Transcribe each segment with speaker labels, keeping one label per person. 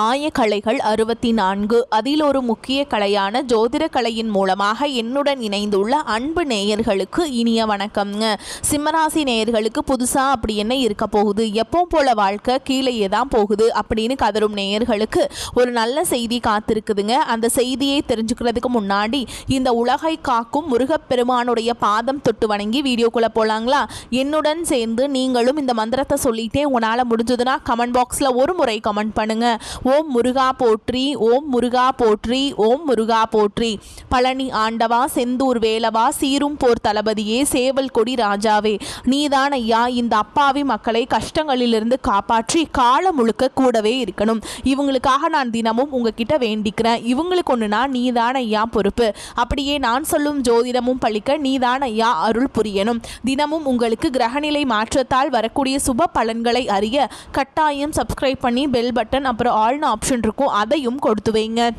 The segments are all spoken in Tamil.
Speaker 1: ஆயக்கலைகள் 64 அதில் ஒரு முக்கிய கலையான ஜோதிட கலையின் மூலமாக என்னுடன் இணைந்துள்ள அன்பு நேயர்களுக்கு இனிய வணக்கம்ங்க. சிம்மராசி நேயர்களுக்கு புதுசாக அப்படி என்ன இருக்க போகுது, எப்போ போல வாழ்க்கை கீழேயே தான் போகுது அப்படின்னு கதரும் நேயர்களுக்கு ஒரு நல்ல செய்தி காத்திருக்குதுங்க. அந்த செய்தியை தெரிஞ்சுக்கிறதுக்கு முன்னாடி இந்த உலகை காக்கும் முருகப்பெருமானுடைய பாதம் தொட்டு வணங்கி வீடியோக்குள்ளே போகலாங்களா? என்னுடன் சேர்ந்து நீங்களும் இந்த மந்திரத்தை சொல்லிட்டே உங்களால் முடிஞ்சதுன்னா கமெண்ட் பாக்ஸில் ஒரு முறை கமெண்ட் பண்ணுங்க. ஓம் முருகா போற்றி, ஓம் முருகா போற்றி, ஓம் முருகா போற்றி. பழனி ஆண்டவா, செந்தூர் வேலவா, சீரும் போர் தளபதியே, சேவல் கொடி ராஜாவே, நீதான் ஐயா இந்த அப்பாவி மக்களை கஷ்டங்களிலிருந்து காப்பாற்றி காலம் முழுக்க கூடவே இருக்கணும். இவங்களுக்காக நான் தினமும் உங்ககிட்ட வேண்டிக்கிறேன். இவங்களுக்கு ஒன்றுனா நீதான் ஐயா பொறுப்பு. அப்படியே நான் சொல்லும் ஜோதிடமும் பழிக்க நீதான் ஐயா அருள் புரியணும். தினமும் உங்களுக்கு கிரகநிலை மாற்றத்தால் வரக்கூடிய சுப பலன்களை அறிய கட்டாயம் சப்ஸ்கிரைப் பண்ணி பெல் பட்டன் அப்புறம் ஆல்னு ஆப்ஷன் இருக்கும், அதையும் கொடுத்து வைங்க.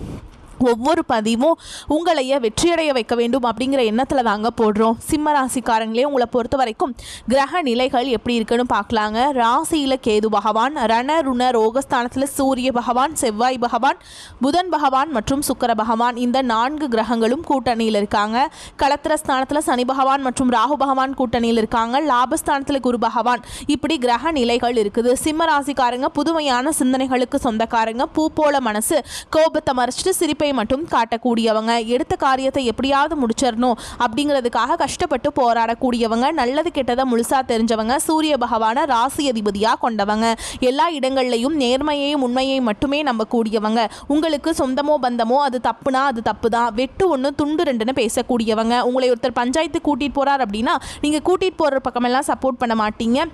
Speaker 1: ஒவ்வொரு பதிவும் உங்களைய வெற்றியடைய வைக்க வேண்டும் அப்படிங்கிற எண்ணத்தில் தாங்க போடுறோம். சிம்ம ராசிக்காரங்களே, உங்களை பொறுத்த வரைக்கும் கிரக நிலைகள் எப்படி இருக்குன்னு பார்க்கலாங்க. ராசியில் கேது பகவான், ரண ருண ரோகஸ்தானத்தில் சூரிய பகவான், செவ்வாய் பகவான், புதன் பகவான் மற்றும் சுக்கிர பகவான், இந்த 4 கிரகங்களும் கூட்டணியில் இருக்காங்க. களத்திர ஸ்தானத்தில் சனி பகவான் மற்றும் ராகு பகவான் கூட்டணியில் இருக்காங்க. லாபஸ்தானத்தில் குரு பகவான். இப்படி கிரக நிலைகள் இருக்குது. சிம்ம ராசிக்காரங்க புதுமையான சிந்தனைகளுக்கு சொந்தக்காரங்க. பூ போல மனசு, கோபத்தை மறைச்சிட்டு சிரிப்பை மட்டும் காட்டக்கூடியவங்க. எடுத்த காரியத்தை எப்படியாவது முடிச்சிடணும் அப்படிங்கிறதுக்காக கஷ்டப்பட்டு போராடக்கூடியவங்க. நல்லது கெட்டதை முழுசா தெரிஞ்சவங்க. சூரிய பகவான ராசி அதிபதியா கொண்டவங்க. எல்லா இடங்கள்லையும் நேர்மையையும் உண்மையை மட்டுமே நம்பக்கூடியவங்க. உங்களுக்கு சொந்தமோ பந்தமோ அது தப்புனா அது தப்பு தான், வெட்டு ஒன்று துண்டு ரெண்டுன்னு பேசக்கூடியவங்க. உங்களை ஒருத்தர் பஞ்சாயத்து கூட்டிட்டு போறார் அப்படின்னா நீங்க கூட்டிட்டு போற பக்கமெல்லாம் சப்போர்ட் பண்ண மாட்டீங்க.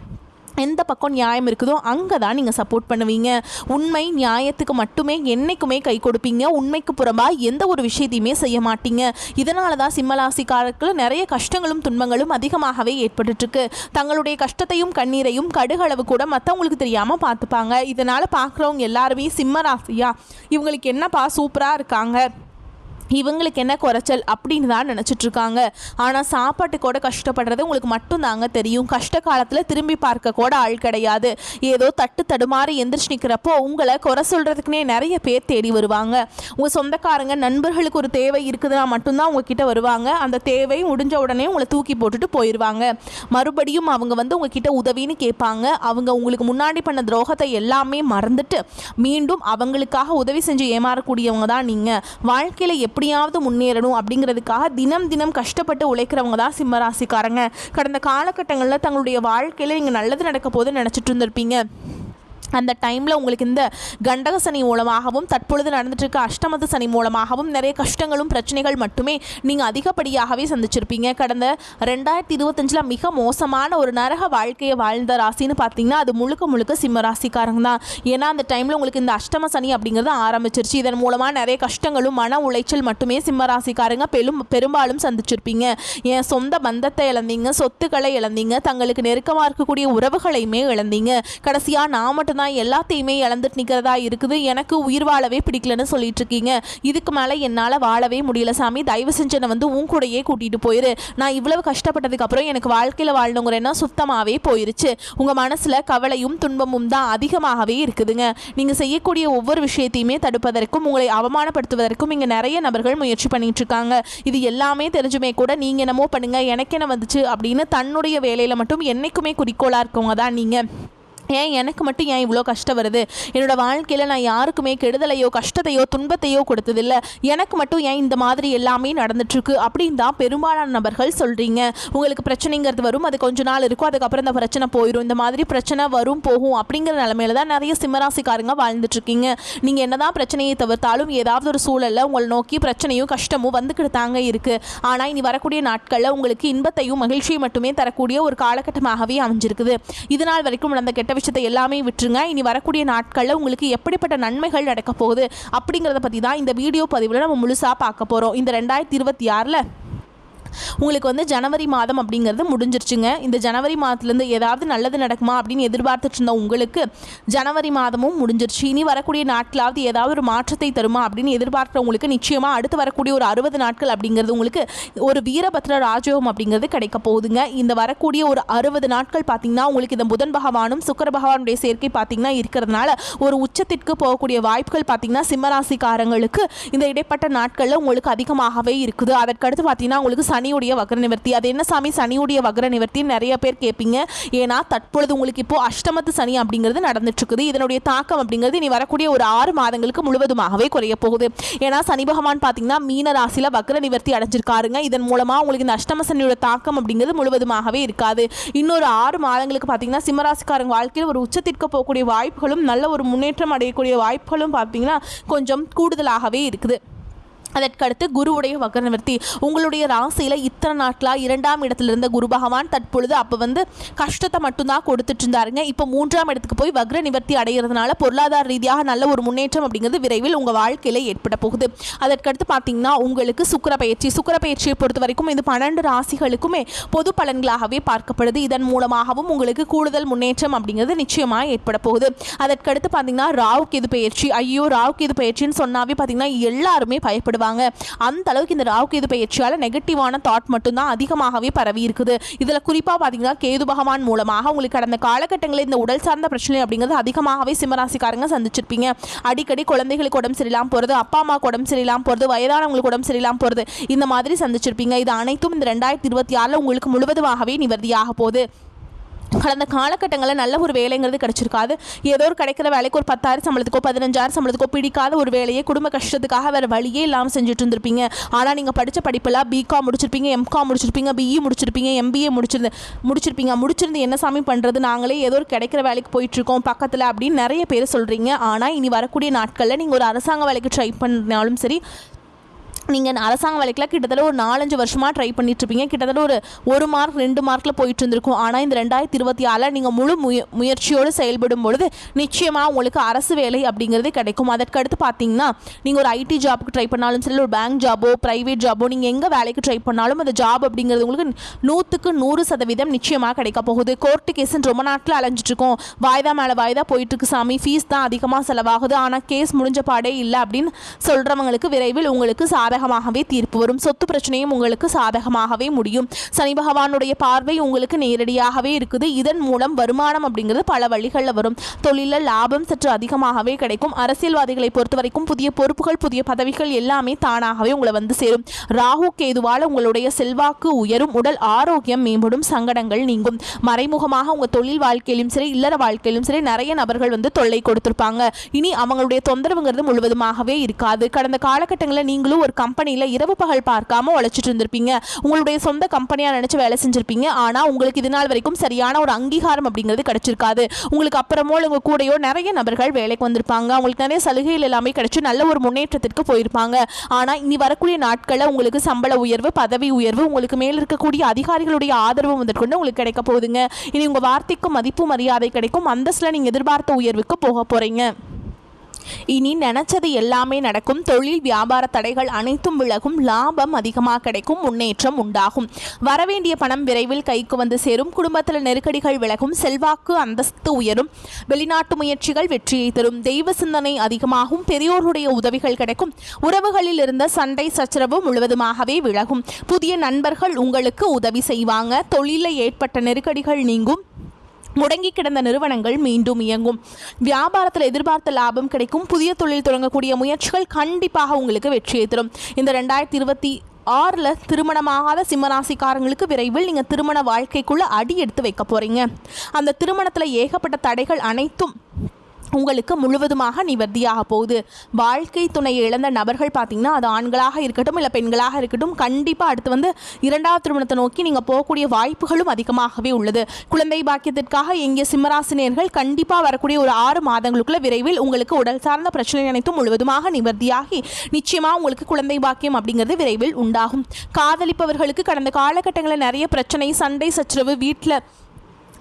Speaker 1: எந்த பக்கம் நியாயம் இருக்குதோ அங்கே தான் நீங்கள் சப்போர்ட் பண்ணுவீங்க. உண்மை நியாயத்துக்கு மட்டுமே என்றைக்குமே கை கொடுப்பீங்க. உண்மைக்கு புறம்பாக எந்த ஒரு விஷயத்தையுமே செய்ய மாட்டீங்க. இதனால தான் சிம்மராசிக்காரர்களுக்கு நிறைய கஷ்டங்களும் துன்பங்களும் அதிகமாகவே ஏற்பட்டுருக்கு. தங்களுடைய கஷ்டத்தையும் கண்ணீரையும் கடுகளவு கூட மற்றவங்களுக்கு தெரியாமல் பார்த்துப்பாங்க. இதனால் பார்க்குறவங்க எல்லாருமே சிம்மராசியா இவங்களுக்கு என்னப்பா சூப்பராக இருக்காங்க, இவங்களுக்கு என்ன குறைச்சல் அப்படின்னு தான் நினச்சிட்ருக்காங்க. ஆனால் சாப்பாட்டு கூட கஷ்டப்படுறது உங்களுக்கு மட்டும்தாங்க தெரியும். கஷ்ட காலத்தில் திரும்பி பார்க்க கூட ஆள் கிடையாது. ஏதோ தட்டு தடுமாறி எந்திரிச்சு நிற்கிறப்போ உங்களை குறை சொல்கிறதுக்குனே நிறைய பேர் தேடி வருவாங்க. உங்கள் சொந்தக்காரங்க நண்பர்களுக்கு ஒரு தேவை இருக்குதுன்னா மட்டும்தான் உங்ககிட்ட வருவாங்க. அந்த தேவை முடிஞ்ச உடனே உங்களை தூக்கி போட்டுட்டு போயிடுவாங்க. மறுபடியும் அவங்க வந்து உங்ககிட்ட உதவின்னு கேட்பாங்க. அவங்க உங்களுக்கு முன்னாடி பண்ண துரோகத்தை எல்லாமே மறந்துட்டு மீண்டும் அவங்களுக்காக உதவி செஞ்சு ஏமாறக்கூடியவங்க தான் நீங்கள். வாழ்க்கையில் எப்படியாவது முன்னேறணும் அப்படிங்கிறதுக்காக தினம் தினம் கஷ்டப்பட்டு உழைக்கிறவங்க தான் சிம்மராசிக்காரங்க. கடந்த காலகட்டங்களில் தங்களுடைய வாழ்க்கையில் நீங்கள் நல்லது நடக்க போது நினச்சிட்டு இருந்திருப்பீங்க. அந்த டைமில் உங்களுக்கு இந்த கண்டக சனி மூலமாகவும் தற்பொழுது நடந்துட்டு இருக்க அஷ்டமத சனி மூலமாகவும் நிறைய கஷ்டங்களும் பிரச்சனைகள் மட்டுமே நீங்கள் அதிகப்படியாகவே சந்திச்சிருப்பீங்க. கடந்த 2025 மிக மோசமான ஒரு நரக வாழ்க்கையை வாழ்ந்த ராசின்னு பார்த்தீங்கன்னா அது முழுக்க முழுக்க சிம்ம ராசிக்காரங்க தான். ஏன்னா அந்த டைமில் உங்களுக்கு இந்த அஷ்டம சனி அப்படிங்கிறது ஆரம்பிச்சிருச்சு. இதன் மூலமாக நிறைய கஷ்டங்களும் மன உளைச்சல் மட்டுமே சிம்ம ராசிக்காரங்க பெரும்பாலும் சந்திச்சிருப்பீங்க. என் சொந்த பந்தத்தை இழந்தீங்க, சொத்துக்களை இழந்தீங்க, தங்களுக்கு நெருக்கமாக இருக்கக்கூடிய உறவுகளையுமே இழந்தீங்க. கடைசியாக நான் மட்டும்தான் எல்லாத்தையுமே இழந்துட்டு நிற்கிறதா இருக்குது, எனக்கு உயிர் வாழவே பிடிக்கலன்னு சொல்லிட்டு இருக்கீங்க. இதுக்கு மேலே என்னால் வாழவே முடியல சாமி, தயவு செஞ்சு என்னை வந்து உன் கூடையே கூட்டிகிட்டு போயிரு. நான் இவ்வளவு கஷ்டப்பட்டதுக்கு அப்புறம் எனக்கு வாழ்க்கையில் வாழணுங்கிற எண்ணம் சுத்தமாகவே போயிருச்சு. உங்கள் மனசில் கவலையும் துன்பமும் தான் அதிகமாகவே இருக்குதுங்க. நீங்கள் செய்யக்கூடிய ஒவ்வொரு விஷயத்தையுமே தடுப்பதற்கும் உங்களை அவமானப்படுத்துவதற்கும் இங்கே நிறைய நபர்கள் முயற்சி பண்ணிட்டு இருக்காங்க. இது எல்லாமே தெரிஞ்சுமே கூட நீங்கள் என்னமோ பண்ணுங்க எனக்கு என்ன வந்துச்சு அப்படின்னு தன்னுடைய வேலையில் மட்டும் என்னைக்குமே குறிக்கோளாக இருக்கவங்க தான் நீங்கள். ஏன் எனக்கு மட்டும் ஏன் இவ்வளோ கஷ்டம் வருது, என்னோடய வாழ்க்கையில் நான் யாருக்குமே கெடுதலையோ கஷ்டத்தையோ துன்பத்தையோ கொடுத்ததில்லை, எனக்கு மட்டும் ஏன் இந்த மாதிரி எல்லாமே நடந்துட்டுருக்கு அப்படின்னு தான் பெரும்பாலான நபர்கள் சொல்கிறீங்க. உங்களுக்கு பிரச்சனைங்கிறது வரும், அது கொஞ்ச நாள் இருக்கும், அதுக்கப்புறம் இந்த பிரச்சனை போயிடும். இந்த மாதிரி பிரச்சனை வரும் போகும் அப்படிங்கிற நிலமையில தான் நிறைய சிம்மராசிக்காரங்க வாழ்ந்துட்டுருக்கீங்க. நீங்கள் என்ன தான் பிரச்சனையை தவிர்த்தாலும் ஏதாவது ஒரு சூழலில் உங்களை நோக்கி பிரச்சனையும் கஷ்டமும் வந்துக்கிட்டு தாங்க இருக்குது. ஆனால் இனி வரக்கூடிய நாட்களில் உங்களுக்கு இன்பத்தையும் மகிழ்ச்சியும் மட்டுமே தரக்கூடிய ஒரு காலகட்டமாகவே அமைஞ்சிருக்குது. இதனால் வரைக்கும் நடந்த கெட்ட விஷயத்தை எல்லாமே விட்டுருங்க. இனி வரக்கூடிய நாட்களில் உங்களுக்கு எப்படிப்பட்ட நன்மைகள் நடக்க போகுது அப்படிங்கிறத பற்றி தான் இந்த வீடியோ பதிவில் நம்ம முழுசாக பார்க்க போகிறோம். இந்த 2026 உங்களுக்கு வந்து ஜனவரி மாதம் அப்படிங்கிறது முடிஞ்சிருச்சுங்க. இந்த ஜனவரி மாதத்துலேருந்து ஏதாவது நல்லது நடக்குமா அப்படின்னு எதிர்பார்த்துட்டு இருந்த உங்களுக்கு ஜனவரி மாதமும் முடிஞ்சிருச்சு. இனி வரக்கூடிய நாட்களாவது ஏதாவது ஒரு மாற்றத்தை தருமா அப்படின்னு எதிர்பார்க்குறவங்களுக்கு நிச்சயமாக அடுத்து வரக்கூடிய ஒரு 60 நாட்கள் அப்படிங்கிறது உங்களுக்கு ஒரு வீரபத்ர ராஜயோகம் அப்படிங்கிறது கிடைக்க போகுதுங்க. இந்த வரக்கூடிய ஒரு 60 நாட்கள் பார்த்தீங்கன்னா உங்களுக்கு இந்த புதன் பகவானும் சுக்கிர பகவானுடைய சேர்க்கை பார்த்தீங்கன்னா இருக்கிறதுனால ஒரு உச்சத்திற்கு போகக்கூடிய வாய்ப்புகள் பார்த்தீங்கன்னா சிம்மராசிக்காரங்களுக்கு இந்த இடைப்பட்ட நாட்களில் உங்களுக்கு அதிகமாகவே இருக்குது. அதற்கடுத்து பார்த்தீங்கன்னா உங்களுக்கு சனியுடைய வக்ர நிவர்த்தி. அது என்ன சாமி சனியுடைய வக்ர நிவர்த்தி நிறைய பேர் கேட்பீங்க. ஏன்னா தற்பொழுது உங்களுக்கு இப்போ அஷ்டமத்து சனி அப்படிங்கிறது நடந்துட்டு இருக்குது. இதனுடைய தாக்கம் அப்படிங்கிறது இனி வரக்கூடிய ஒரு 6 மாதங்களுக்கு முழுவதுமாகவே குறைய போகுது. ஏன்னா சனி பகவான் பார்த்தீங்கன்னா மீன ராசியில் வக்ர நிவர்த்தி அடைஞ்சிருக்காருங்க. இதன் மூலமாக உங்களுக்கு இந்த அஷ்டம சனியோட தாக்கம் அப்படிங்கிறது முழுவதுமாகவே இருக்காது. இன்னொரு 6 மாதங்களுக்கு பார்த்தீங்கன்னா சிம்மராசிக்காரங்க வாழ்க்கையில் ஒரு உச்சத்திற்கு போகக்கூடிய வாய்ப்புகளும் நல்ல ஒரு முன்னேற்றம் அடையக்கூடிய வாய்ப்புகளும் பார்த்தீங்கன்னா கொஞ்சம் கூடுதலாகவே இருக்குது. அதற்கடுத்து குருவுடைய வக்ர நிவர்த்தி. உங்களுடைய ராசியில் இத்தனை நாட்களாக 2ஆம் இடத்துல இருந்த குரு பகவான் தற்பொழுது அப்போ வந்து கஷ்டத்தை மட்டும்தான் கொடுத்துட்டு இருந்தாருங்க. இப்போ 3ஆம் இடத்துக்கு போய் வக்ர நிவர்த்தி அடைகிறதுனால பொருளாதார ரீதியாக நல்ல ஒரு முன்னேற்றம் அப்படிங்கிறது விரைவில் உங்கள் வாழ்க்கையில் ஏற்பட போகுது. அதற்கடுத்து பார்த்தீங்கன்னா உங்களுக்கு சுக்கிர பயிற்சியை பொறுத்த வரைக்கும் இந்த 12 ராசிகளுக்குமே பொது பலன்களாகவே பார்க்கப்படுது. இதன் மூலமாகவும் உங்களுக்கு கூடுதல் முன்னேற்றம் அப்படிங்கிறது நிச்சயமாக ஏற்பட போகுது. அதற்கடுத்து பார்த்தீங்கன்னா ராகு கேது பயிற்சி. ஐயோ ராகு கேது பயிற்சின்னு சொன்னாவே பார்த்தீங்கன்னா எல்லாருமே பயப்படுவாங்க. அந்த அளவுக்கு இந்த ராகு கேது பயிற்சியால் நெகட்டிவான தாட் மட்டும்தான் அதிகமாகவே பரவி இருக்குது. இதில் குறிப்பாக பார்த்தீங்கன்னா கேது பகவான் மூலமாக உங்களுக்கு கடந்த காலகட்டங்களில் இந்த உடல் சார்ந்த பிரச்சனை அப்படிங்கிறது அதிகமாகவே சிம்மராசிக்காரங்க சந்திச்சிருப்பீங்க. அடிக்கடி குழந்தைகளுக்கு உடம்பு சரியில்லாமல் போகிறது, அப்பா அம்மாவுக்கு உடம்பு சரியில்லாமல் போகிறது, வயதானவங்களுக்கு உடம்பு சரியில்லாமல் போகிறது, இந்த மாதிரி சந்திச்சிருப்பீங்க. இது அனைத்தும் இந்த 2026 உங்களுக்கு முழுவதுமாகவே நிவர்த்தியாக போகுது. கடந்த காலகட்டங்களில் நல்ல ஒரு வேலைங்கிறது கிடைச்சிருக்காது. ஏதோ ஒரு கிடைக்கிற வேலைக்கு ஒரு 10,000 சம்பளத்துக்கோ 15,000 சம்பளத்துக்கோ பிடிக்காத ஒரு வேலையை குடும்ப கஷ்டத்துக்காக வேறு வழியே இல்லாமல் செஞ்சுட்டு இருந்திருப்பீங்க. ஆனால் நீங்கள் படித்த படிப்பெல்லாம் பிகாம் முடிச்சிருப்பீங்க, எம்காம் முடிச்சிருப்பீங்க, பிஇ முடிச்சிருப்பீங்க, எம்பிஏ முடிச்சிருந்து என்ன சாமி பண்ணுறது, நாங்களே ஏதோ ஒரு கிடைக்கிற வேலைக்கு போயிட்டுருக்கோம் பக்கத்தில் அப்படின்னு நிறைய பேர் சொல்கிறீங்க. ஆனால் இனி வரக்கூடிய நாட்களில் நீங்கள் ஒரு அரசாங்க வேலைக்கு ட்ரை பண்ணாலும் சரி, நீங்கள் அரசாங்க வேலைக்கெலாம் கிட்டத்தட்ட ஒரு 4-5 வருஷமாக ட்ரை பண்ணிட்டுருப்பீங்க. கிட்டத்தட்ட ஒரு மார்க் 2 மார்க்கில் போயிட்டு இருந்திருக்கும். ஆனால் இந்த 2026 நீங்கள் முழு முயற்சியோடு செயல்படும் பொழுது நிச்சயமாக உங்களுக்கு அரசு வேலை அப்படிங்கிறது கிடைக்கும். அதற்கடுத்து பார்த்தீங்கன்னா நீங்கள் ஒரு ஐடி ஜாப்புக்கு ட்ரை பண்ணாலும் சரி, ஒரு பேங்க் ஜாபோ ப்ரைவேட் ஜாபோ நீங்கள் எங்கே வேலைக்கு ட்ரை பண்ணாலும் அந்த ஜாப் அப்படிங்கிறது உங்களுக்கு 100% நிச்சயமாக கிடைக்க போகுது. கோர்ட்டு கேஸுன்னு ரொம்ப நாட்டில் அலைஞ்சிட்ருக்கோம், வாய்தா மேலே வாய்தா போயிட்டுருக்கு சாமி, ஃபீஸ் தான் அதிகமாக செலவாகுது, ஆனால் கேஸ் முடிஞ்ச பாடே இல்லை அப்படின்னு சொல்கிறவங்களுக்கு விரைவில் உங்களுக்கு சாதகமாகவே தீர்ப்பு வரும். சொத்து பிரச்சனையும் உங்களுக்கு சாதகமாகவே முடியும். சனி பகவானுடைய பார்வை உங்களுக்கு நேரடியாகவே இருக்குது. இதன் மூலம் வருமானம் அப்படிங்கிறது பல வழிகளில் வரும். தொழிலில் லாபம் சற்று அதிகமாகவே கிடைக்கும். அரசியல்வாதிகளை பொறுத்த வரைக்கும் புதிய பொறுப்புகள், புதிய பதவிகள் எல்லாமே தானாகவே உங்களை வந்து சேரும். ராகு கேதுவால் உங்களுடைய செல்வாக்கு உயரும், உடல் ஆரோக்கியம் மேம்படும், சங்கடங்கள் நீங்கும். மறைமுகமாக உங்கள் தொழில் வாழ்க்கையிலும் சரி, இல்லற வாழ்க்கையிலும் சரி நிறைய நபர்கள் வந்து தொல்லை கொடுத்திருப்பாங்க. இனி அவங்களுடைய தொந்தரவுங்கிறது முழுவதுமாகவே இருக்காது. கடந்த காலகட்டங்களில் நீங்களும் ஒரு கம்பெனியில் இரவு பகல் பார்க்காம உழைச்சிட்டு இருந்திருப்பீங்க. உங்களுடைய சொந்த கம்பெனியாக நினச்சி வேலை செஞ்சுருப்பீங்க. ஆனால் உங்களுக்கு இது நாள் வரைக்கும் சரியான ஒரு அங்கீகாரம் அப்படிங்கிறது கிடைச்சிருக்காது. உங்களுக்கு அப்புறமோ உங்கள் கூடையோ நிறைய நபர்கள் வேலைக்கு வந்திருப்பாங்க. உங்களுக்கு நிறைய சலுகைகள் எல்லாமே கிடைச்சி நல்ல ஒரு முன்னேற்றத்திற்கு போயிருப்பாங்க. ஆனால் இனி வரக்கூடிய நாட்களில் உங்களுக்கு சம்பள உயர்வு, பதவி உயர்வு, உங்களுக்கு மேல் இருக்கக்கூடிய அதிகாரிகளுடைய ஆதரவு முதற்கொண்டு உங்களுக்கு கிடைக்க போகுதுங்க. இனி உங்கள் வார்த்தைக்கு மதிப்பு மரியாதை கிடைக்கும். அந்தஸ்தில் நீங்கள் எதிர்பார்த்த உயர்வுக்கு போக போகிறீங்க. இனி நினைச்சது எல்லாமே நடக்கும். தொழில் வியாபார தடைகள் அனைத்தும் விலகும். லாபம் அதிகமாக கிடைக்கும். முன்னேற்றம் உண்டாகும். வரவேண்டிய பணம் விரைவில் கைக்கு வந்து சேரும். குடும்பத்தில் நெருக்கடிகள் விலகும். செல்வாக்கு அந்தஸ்து உயரும். வெளிநாட்டு முயற்சிகள் வெற்றியை தரும். தெய்வ சிந்தனை அதிகமாகும். பெரியோருடைய உதவிகள் கிடைக்கும். உறவுகளில் இருந்த சண்டை சச்சரவு முழுவதுமாகவே விலகும். புதிய நண்பர்கள் உங்களுக்கு உதவி செய்வாங்க. தொழிலில் ஏற்பட்ட நெருக்கடிகள் நீங்கும். முடங்கி கிடந்த நிறுவனங்கள் மீண்டும் இயங்கும். வியாபாரத்தில் எதிர்பார்த்த லாபம் கிடைக்கும். புதிய தொழில் தொடங்கக்கூடிய முயற்சிகள் கண்டிப்பாக உங்களுக்கு வெற்றியை தரும். இந்த 2026 திருமணமாகாத சிம்மராசிக்காரங்களுக்கு விரைவில் நீங்கள் திருமண வாழ்க்கைக்குள்ளே அடி எடுத்து வைக்க போகிறீங்க. அந்த திருமணத்தில் ஏகப்பட்ட தடைகள் அனைத்தும் உங்களுக்கு முழுவதுமாக நிவர்த்தியாக போகுது. வாழ்க்கை துணையை இழந்த நபர்கள் பார்த்தீங்கன்னா அது ஆண்களாக இருக்கட்டும் இல்லை பெண்களாக இருக்கட்டும், கண்டிப்பாக அடுத்து வந்து 2வது திருமணத்தை நோக்கி நீங்கள் போகக்கூடிய வாய்ப்புகளும் அதிகமாகவே உள்ளது. குழந்தை பாக்கியத்திற்காக எங்கிய சிம்மராசினியர்கள் கண்டிப்பாக வரக்கூடிய ஒரு 6 மாதங்களுக்குள்ள விரைவில் உங்களுக்கு உடல் சார்ந்த பிரச்சனை அனைத்தும் முழுவதுமாக நிவர்த்தியாகி நிச்சயமாக உங்களுக்கு குழந்தை பாக்கியம் அப்படிங்கிறது விரைவில் உண்டாகும். காதலிப்பவர்களுக்கு கடந்த காலகட்டங்களில் நிறைய பிரச்சனை, சண்டை சச்சரவு, வீட்டில்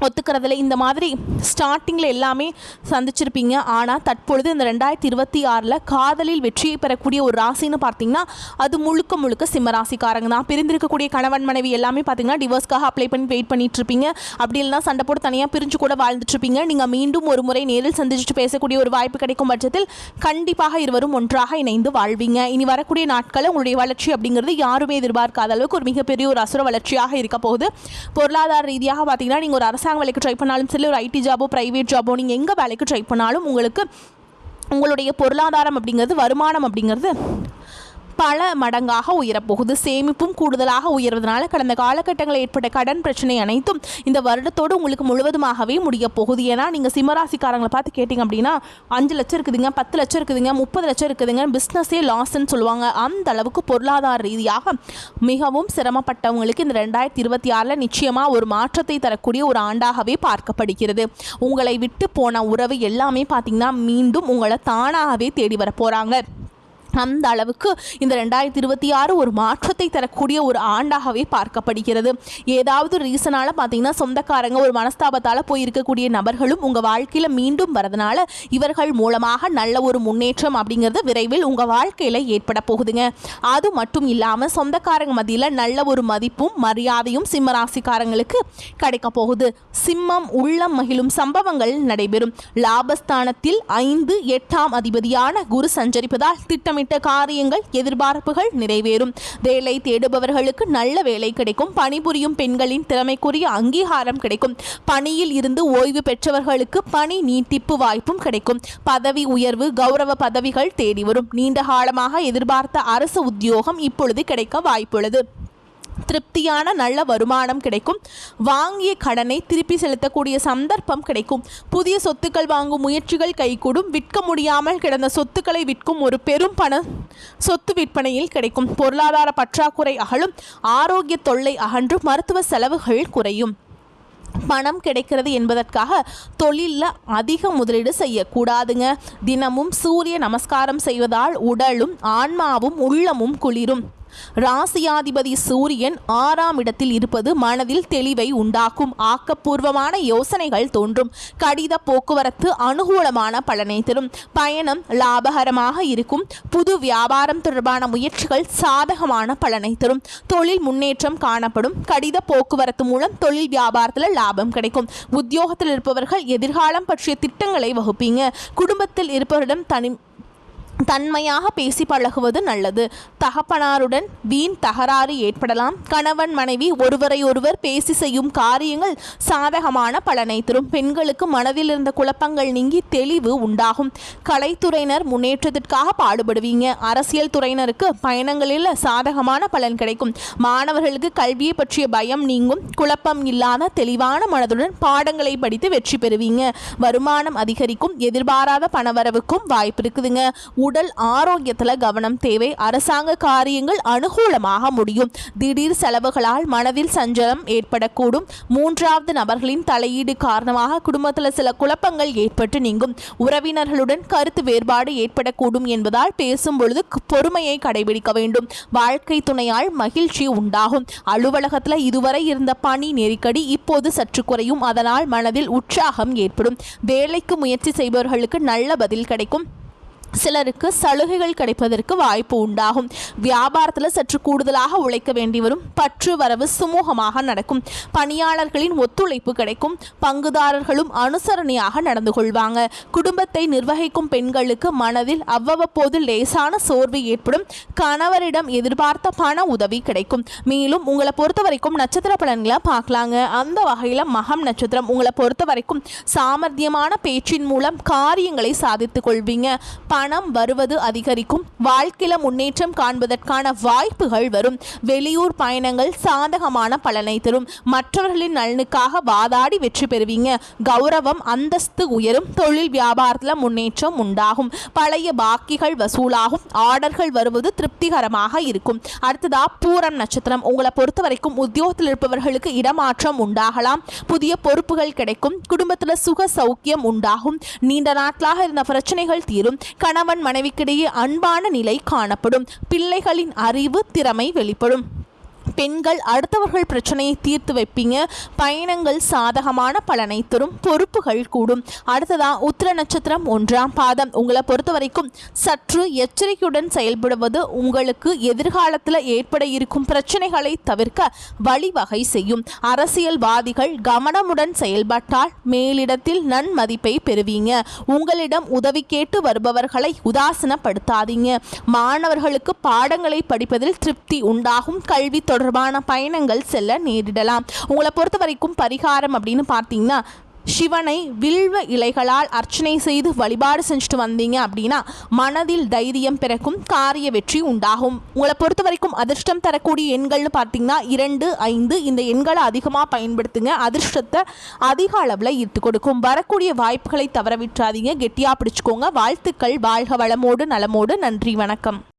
Speaker 1: ஒத்துக்கிறதுல இந்த மாதிரி ஸ்டார்டிங்கில் எல்லாமே சந்திச்சிருப்பீங்க. ஆனால் தற்பொழுது இந்த 2026 காதலில் வெற்றியை பெறக்கூடிய ஒரு ராசின்னு பார்த்தீங்கன்னா அது முழுக்க முழுக்க சிம்மராசிக்காரங்க தான். பிரிந்திருக்கக்கூடிய கணவன் மனைவி எல்லாமே பார்த்தீங்கன்னா டிவோர்ஸ்க்காக அப்ளை பண்ணி வெயிட் பண்ணிட்டு இருப்பீங்க. அப்படி இல்லைனா சண்டை போட்டு தனியாக பிரிஞ்சு கூட வாழ்ந்துட்டு இருப்பீங்க. நீங்கள் மீண்டும் ஒரு முறை நேரில் சந்திச்சுட்டு பேசக்கூடிய ஒரு வாய்ப்பு கிடைக்கும் பட்சத்தில் கண்டிப்பாக இருவரும் ஒன்றாக இணைந்து வாழ்வீங்க. இனி வரக்கூடிய நாட்களில் உங்களுடைய வளர்ச்சி அப்படிங்கிறது யாருமே எதிர்பார்க்காத அளவுக்கு ஒரு மிகப்பெரிய ஒரு அசுர வளர்ச்சியாக இருக்க போகுது. பொருளாதார ரீதியாக பார்த்தீங்கன்னா நீங்கள் ஒரு அரசாங்க வேலைக்கு ட்ரை பண்ணாலும் சரி, ஒரு ஐடி ஜாபோ பிரைவேட் ஜாபோ நீங்கள் எங்கே வேலைக்கு ட்ரை பண்ணாலும் உங்களுடைய பொருளாதாரம் அப்படிங்கிறது, வருமானம் அப்படிங்கிறது பல மடங்காக உயரப்போகுது. சேமிப்பும் கூடுதலாக உயர்வதனால கடந்த காலகட்டங்களில் ஏற்பட்ட கடன் பிரச்சனை அனைத்தும் இந்த வருடத்தோடு உங்களுக்கு முழுவதுமாகவே முடிய போகுது. ஏன்னா நீங்கள் சிம்மராசிக்காரங்களை பார்த்து கேட்டிங்க அப்படின்னா 5 லட்சம் இருக்குதுங்க, 10 லட்சம் இருக்குதுங்க, 30 லட்சம் இருக்குதுங்க, பிஸ்னஸே லாஸ்ன்னு சொல்லுவாங்க. அந்த அளவுக்கு பொருளாதார ரீதியாக மிகவும் சிரமப்பட்டவங்களுக்கு இந்த 2026 நிச்சயமாக ஒரு மாற்றத்தை தரக்கூடிய ஒரு ஆண்டாகவே பார்க்கப்படுகிறது. உங்களை விட்டு போன உறவு எல்லாமே பார்த்தீங்கன்னா மீண்டும் உங்களை தானாகவே தேடி வர போகிறாங்க. அந்த அளவுக்கு இந்த 2026 ஒரு மாற்றத்தை தரக்கூடிய ஒரு ஆண்டாகவே பார்க்கப்படுகிறது. ஏதாவது ரீசனால் பார்த்தீங்கன்னா சொந்தக்காரங்க ஒரு மனஸ்தாபத்தால் போய் இருக்கக்கூடிய நபர்களும் உங்கள் வாழ்க்கையில் மீண்டும் வரதுனால இவர்கள் மூலமாக நல்ல ஒரு முன்னேற்றம் அப்படிங்கிறது விரைவில் உங்கள் வாழ்க்கையில் ஏற்பட போகுதுங்க. அது மட்டும் இல்லாமல் சொந்தக்காரங்க மத்தியில் நல்ல ஒரு மதிப்பும் மரியாதையும் சிம்மராசிக்காரங்களுக்கு கிடைக்க போகுது. சிம்மம் உள்ளம் மகிழும் சம்பவங்கள் நடைபெறும். லாபஸ்தானத்தில் 5, 8ஆம் அதிபதியான குரு சஞ்சரிப்பதால் திட்டமிட்ட காரியங்கள், எதிர்பார்ப்புகள் நிறைவேறும். வேலை தேடுபவர்களுக்கு நல்ல வேலை கிடைக்கும். பணிபுரியும் பெண்களின் திறமைக்குரிய அங்கீகாரம் கிடைக்கும். பணியில் இருந்து ஓய்வு பெற்றவர்களுக்கு பணி நீட்டிப்பு வாய்ப்பும் கிடைக்கும். பதவி உயர்வு, கௌரவ பதவிகள் தேடி வரும். நீண்ட காலமாக எதிர்பார்த்த அரசு உத்தியோகம் இப்பொழுது கிடைக்க வாய்ப்புள்ளது. திருப்தியான நல்ல வருமானம் கிடைக்கும். வாங்கிய கடனை திருப்பி செலுத்தக்கூடிய சந்தர்ப்பம் கிடைக்கும். புதிய சொத்துக்கள் வாங்கும் முயற்சிகள் கைகூடும். விற்க முடியாமல் கிடந்த சொத்துக்களை விற்கும் ஒரு பெரும் பண சொத்து விற்பனையில் கிடைக்கும். பொருளாதார பற்றாக்குறை அகலும். ஆரோக்கிய தொல்லை அகன்று மருத்துவ செலவுகள் குறையும். பணம் கிடைக்கிறது என்பதற்காக தொழிலில் அதிக முதலீடு செய்யக்கூடாதுங்க. தினமும் சூரிய நமஸ்காரம் செய்வதால் உடலும் ஆன்மாவும் உள்ளமும் குளிரும். ராசியாதிபதி சூரியன் 6ஆம் இடத்தில் இருப்பது மனதில் தெளிவை உண்டாக்கும். ஆக்கப்பூர்வமான யோசனைகள் தோன்றும். கடித போக்குவரத்து அனுகூலமான பலனை தரும். பயணம் லாபகரமாக இருக்கும். புது வியாபாரம் தொடர்பான முயற்சிகள் சாதகமான பலனை தரும். தொழில் முன்னேற்றம் காணப்படும். கடித போக்குவரத்து மூலம் தொழில் வியாபாரத்தில் லாபம் கிடைக்கும். உத்தியோகத்தில் இருப்பவர்கள் எதிர்காலம் பற்றிய திட்டங்களை வகுப்பீங்க. குடும்பத்தில் இருப்பவரிடம் தன்மையாக பேசி பழகுவது நல்லது. தகப்பனாருடன் வீண் தகராறு ஏற்படலாம். கணவன் மனைவி ஒருவரை ஒருவர் பேசி செய்யும் காரியங்கள் சாதகமான பலனை தரும். பெண்களுக்கு மனதில் இருந்த குழப்பங்கள் நீங்கி தெளிவு உண்டாகும். கலைத்துறையினர் முன்னேற்றத்திற்காக பாடுபடுவீங்க. அரசியல் துறையினருக்கு பயணங்களில் சாதகமான பலன் கிடைக்கும். மாணவர்களுக்கு கல்வியை பற்றிய பயம் நீங்கும். குழப்பம் இல்லாத தெளிவான மனதுடன் பாடங்களை படித்து வெற்றி பெறுவீங்க. வருமானம் அதிகரிக்கும். எதிர்பாராத பணவரவுக்கும் வாய்ப்பு இருக்குதுங்க. உடல் ஆரோக்கியத்தில் கவனம் தேவை. அரசாங்க காரியங்கள் அனுகூலமாக முடியும். திடீர் செலவுகளால் மனதில் சஞ்சலம் ஏற்படக்கூடும். 3வது நபர்களின் தலையீடு காரணமாக குடும்பத்தில் சில குழப்பங்கள் ஏற்பட்டு நீங்கும். உறவினர்களுடன் கருத்து வேறுபாடு ஏற்படக்கூடும் என்பதால் பேசும் பொழுது பொறுமையை கடைபிடிக்க வேண்டும். வாழ்க்கை துணையால் மகிழ்ச்சி உண்டாகும். அலுவலகத்தில் இதுவரை இருந்த பணி நெருக்கடி இப்போது சற்று குறையும். அதனால் மனதில் உற்சாகம் ஏற்படும். வேலைக்கு முயற்சி செய்பவர்களுக்கு நல்ல பதில் கிடைக்கும். சிலருக்கு சலுகைகள் கிடைப்பதற்கு வாய்ப்பு உண்டாகும். வியாபாரத்தில் சற்று கூடுதலாக உழைக்க வேண்டி வரும். பற்று வரவு சுமூகமாக நடக்கும். பணியாளர்களின் ஒத்துழைப்பு கிடைக்கும். பங்குதாரர்களும் அனுசரணையாக நடந்து கொள்வாங்க. குடும்பத்தை நிர்வகிக்கும் பெண்களுக்கு மனதில் அவ்வப்போது லேசான சோர்வு ஏற்படும். கணவரிடம் எதிர்பார்த்த பண உதவி கிடைக்கும். மேலும் உங்களை பொறுத்த வரைக்கும் நட்சத்திர பலன்களை பார்க்கலாங்க. அந்த வகையில் மகம் நட்சத்திரம் உங்களை பொறுத்த வரைக்கும் சாமர்த்தியமான பேச்சின் மூலம் காரியங்களை சாதித்துக் கொள்வீங்க. பணம் வருவது அதிகரிக்கும். வாழ்க்கையில முன்னேற்றம் காண்பதற்கான வாய்ப்புகள் வரும். வெளியூர் பயணங்கள் சாதகமான பலனை தரும். மற்றவர்களின் நலனுக்காக வாதாடி வெற்றி பெறுவீங்க. கௌரவம் அந்தஸ்து உயரும். தொழில் வியாபாரத்தில் முன்னேற்றம் உண்டாகும். பழைய பாக்கிகள் வசூலாகும். ஆர்டர்கள் வருவது திருப்திகரமாக இருக்கும். அடுத்ததா பூரம் நட்சத்திரம் உங்களை பொறுத்த வரைக்கும் உத்தியோகத்தில் இருப்பவர்களுக்கு இடமாற்றம் உண்டாகலாம். புதிய பொறுப்புகள் கிடைக்கும். குடும்பத்தில் சுக சௌக்கியம் உண்டாகும். நீண்ட நாட்களாக இருந்த பிரச்சனைகள் தீரும். கணவன் மனைவிக்கிடையே அன்பான நிலை காணப்படும். பிள்ளைகளின் அறிவு திறமை வெளிப்படும். பெண்கள் அடுத்தவர்கள் பிரச்சனையை தீர்த்து வைப்பீங்க. பயணங்கள் சாதகமான பலனை தரும். பொறுப்புகள் கூடும். அடுத்ததா உத்திர நட்சத்திரம் 1ஆம் பாதம். உங்களை பொறுத்த வரைக்கும் சற்று எச்சரிக்கையுடன் செயல்படுவது உங்களுக்கு எதிர்காலத்தில் ஏற்பட இருக்கும் பிரச்சனைகளை தவிர்க்க வழிவகை செய்யும். அரசியல்வாதிகள் கவனமுடன் செயல்பட்டால் மேலிடத்தில் நன்மதிப்பை பெறுவீங்க. உங்களிடம் உதவி கேட்டு வருபவர்களை உதாசீனப்படுத்தாதீங்க. மாணவர்களுக்கு பாடங்களை படிப்பதில் திருப்தி உண்டாகும். கல்வி தொடர்பான பயணங்கள் செல்ல நேரிடலாம். உங்களை பொறுத்த வரைக்கும் பரிகாரம் அப்படின்னு பார்த்தீங்கன்னா, சிவனை வில்வ இலைகளால் அர்ச்சனை செய்து வழிபாடு செஞ்சுட்டு வந்தீங்க அப்படின்னா மனதில் தைரியம் பிறக்கும். காரிய வெற்றி உண்டாகும். உங்களை பொறுத்த வரைக்கும் அதிர்ஷ்டம் தரக்கூடிய எண்கள்னு பார்த்தீங்கன்னா 2, 5 இந்த எண்களை அதிகமாக பயன்படுத்துங்க. அதிர்ஷ்டத்தை அதிக அளவில் ஈர்த்து கொடுக்கும். வரக்கூடிய வாய்ப்புகளை தவற விட்டுறாதீங்க. கெட்டியாக பிடிச்சுக்கோங்க. வாழ்த்துக்கள். வாழ்க வளமோடு நலமோடு. நன்றி, வணக்கம்.